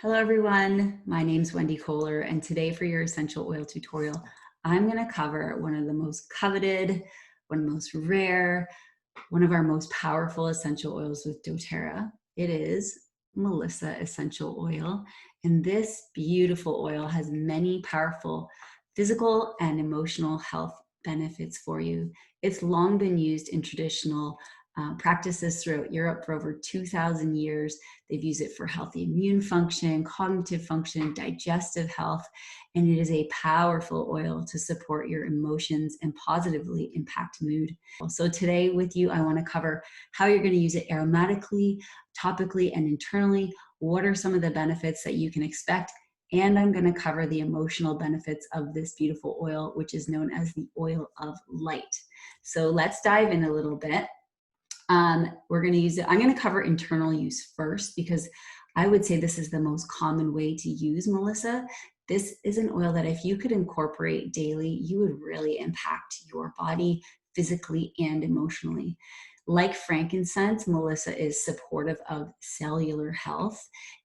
Hello everyone, my name's Wendy Kohler, and today for your essential oil tutorial, I'm going to cover one of the most coveted, one of the most rare, one of our most powerful essential oils with doTERRA. It is Melissa essential oil, and this beautiful oil has many powerful physical and emotional health benefits for you. It's long been used in traditional practices throughout Europe for over 2,000 years. They've used it for healthy immune function, cognitive function, digestive health, and it is a powerful oil to support your emotions and positively impact mood. So today with you, I want to cover how you're going to use it aromatically, topically, and internally. What are some of the benefits that you can expect? And I'm going to cover the emotional benefits of this beautiful oil, which is known as the oil of light. So let's dive in a little bit. We're going to use it. I'm going to cover internal use first because I would say this is the most common way to use Melissa. This is an oil that if you could incorporate daily, you would really impact your body physically and emotionally. Like frankincense, Melissa is supportive of cellular health.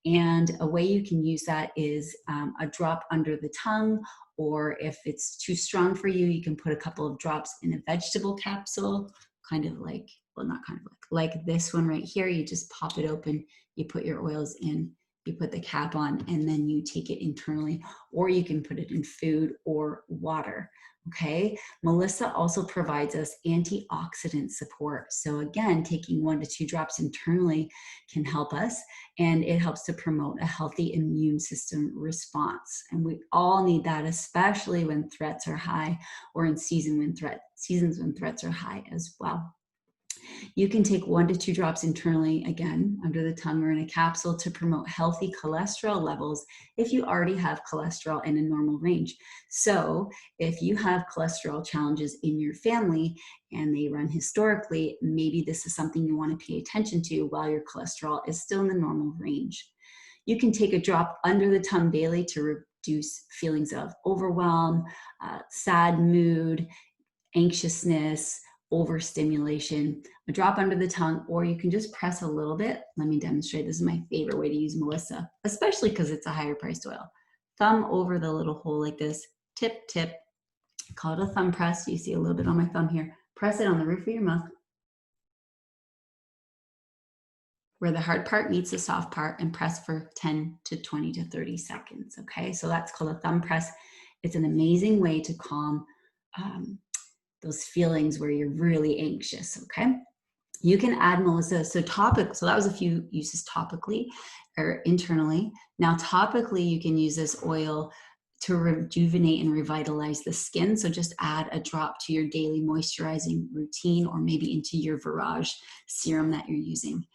And a way you can use that is a drop under the tongue, or if it's too strong for you, you can put a couple of drops in a vegetable capsule, kind of like, well, not kind of like this one right here. You just pop it open, you put your oils in, you put the cap on, and then you take it internally, or you can put it in food or water. Okay. Melissa also provides us antioxidant support. So again, taking 1 to 2 drops internally can help us, and it helps to promote a healthy immune system response. And we all need that, especially when threats are high, or in seasons when threats are high as well. You can take 1 to 2 drops internally, again, under the tongue or in a capsule, to promote healthy cholesterol levels if you already have cholesterol in a normal range. So if you have cholesterol challenges in your family and they run historically, maybe this is something you want to pay attention to while your cholesterol is still in the normal range. You can take a drop under the tongue daily to reduce feelings of overwhelm, sad mood, anxiousness, overstimulation. A drop under the tongue, or you can just press a little bit. Let me demonstrate. This is my favorite way to use Melissa, especially because it's a higher priced oil. Thumb over the little hole like this, tip, tip. Call it a thumb press. You see a little bit on my thumb here. Press it on the roof of your mouth, where the hard part meets the soft part, and press for 10 to 20 to 30 seconds. Okay, so that's called a thumb press. It's an amazing way to calm those feelings where you're really anxious. Okay, you can add Melissa. So that was a few uses topically or internally. Now topically, you can use this oil to rejuvenate and revitalize the skin. So just add a drop to your daily moisturizing routine, or maybe into your Virage serum that you're using.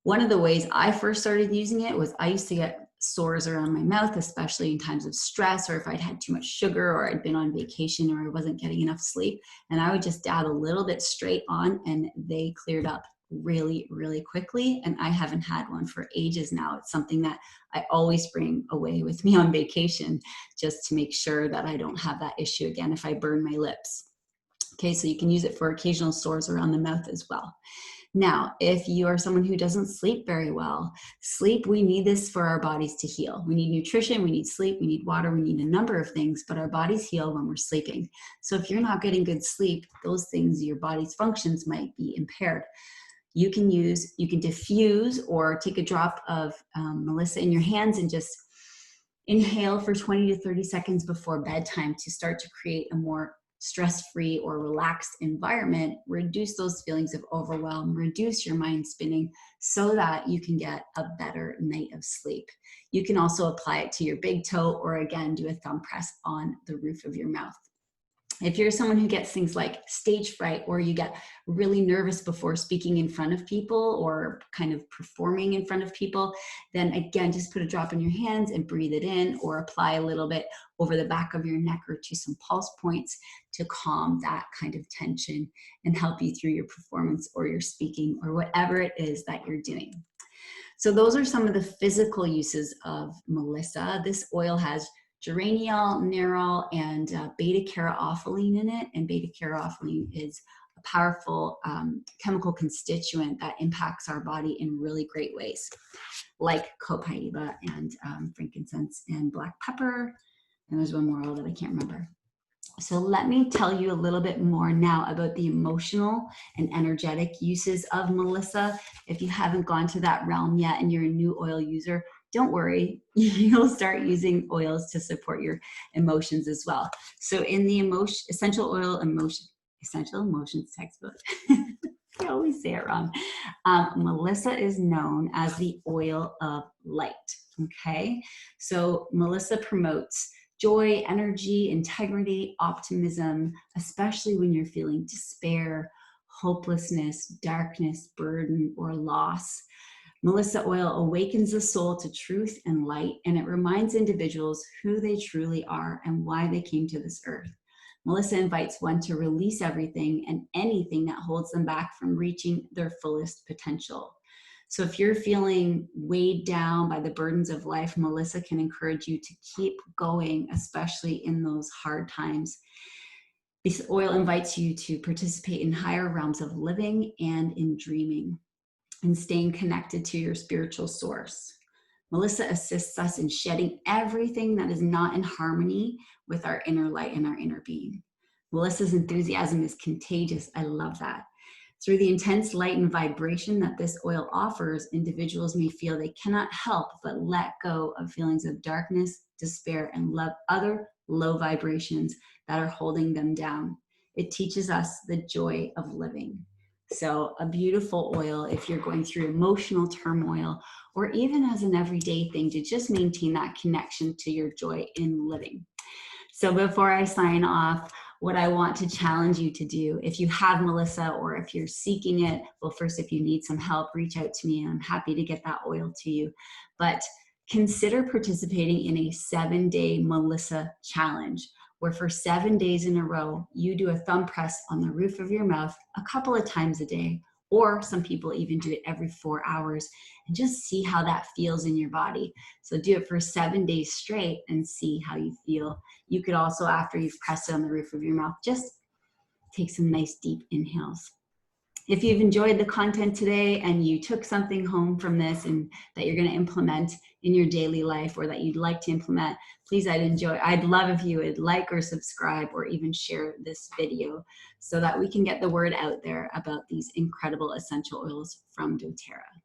One of the ways I first started using it was I used to get sores around my mouth, especially in times of stress, or if I'd had too much sugar, or I'd been on vacation, or I wasn't getting enough sleep. And I would just dab a little bit straight on, and they cleared up really, really quickly. And I haven't had one for ages now. It's something that I always bring away with me on vacation, just to make sure that I don't have that issue again if I burn my lips. Okay, so you can use it for occasional sores around the mouth as well. Now, if you are someone who doesn't sleep very well, we need this for our bodies to heal. We need nutrition, we need sleep, we need water, we need a number of things, but our bodies heal when we're sleeping. So if you're not getting good sleep, those things, your body's functions might be impaired. You can diffuse or take a drop of Melissa in your hands and just inhale for 20 to 30 seconds before bedtime to start to create a more stress-free or relaxed environment, reduce those feelings of overwhelm, reduce your mind spinning, so that you can get a better night of sleep. You can also apply it to your big toe, or again, do a thumb press on the roof of your mouth. If you're someone who gets things like stage fright, or you get really nervous before speaking in front of people or kind of performing in front of people, then again, just put a drop in your hands and breathe it in, or apply a little bit over the back of your neck or to some pulse points to calm that kind of tension and help you through your performance or your speaking or whatever it is that you're doing. So those are some of the physical uses of Melissa. This oil has geraniol, nerol, and beta-caryophyllene in it. And beta-caryophyllene is a powerful chemical constituent that impacts our body in really great ways. like copaiba and frankincense and black pepper. And there's one more oil that I can't remember. So let me tell you a little bit more now about the emotional and energetic uses of Melissa. If you haven't gone to that realm yet and you're a new oil user, don't worry, you'll start using oils to support your emotions as well. So in the essential emotions textbook, I always say it wrong. Melissa is known as the oil of light. Okay, so Melissa promotes joy, energy, integrity, optimism, especially when you're feeling despair, hopelessness, darkness, burden, or loss. Melissa oil awakens the soul to truth and light, and it reminds individuals who they truly are and why they came to this earth. Melissa invites one to release everything and anything that holds them back from reaching their fullest potential. So if you're feeling weighed down by the burdens of life, Melissa can encourage you to keep going, especially in those hard times. This oil invites you to participate in higher realms of living and in dreaming and staying connected to your spiritual source. Melissa assists us in shedding everything that is not in harmony with our inner light and our inner being. Melissa's enthusiasm is contagious. I love that. Through the intense light and vibration that this oil offers, individuals may feel they cannot help but let go of feelings of darkness, despair, and other low vibrations that are holding them down. It teaches us the joy of living. So a beautiful oil if you're going through emotional turmoil, or even as an everyday thing to just maintain that connection to your joy in living. So before I sign off, what I want to challenge you to do, if you have Melissa or if you're seeking it, well, first, if you need some help, reach out to me and I'm happy to get that oil to you. But consider participating in a 7-day Melissa challenge, where for 7 days in a row, you do a thumb press on the roof of your mouth a couple of times a day, or some people even do it every 4 hours, and just see how that feels in your body. So do it for 7 days straight and see how you feel. You could also, after you've pressed it on the roof of your mouth, just take some nice deep inhales. If you've enjoyed the content today and you took something home from this and that you're going to implement in your daily life, or that you'd like to implement, please, I'd love if you would like or subscribe or even share this video so that we can get the word out there about these incredible essential oils from doTERRA.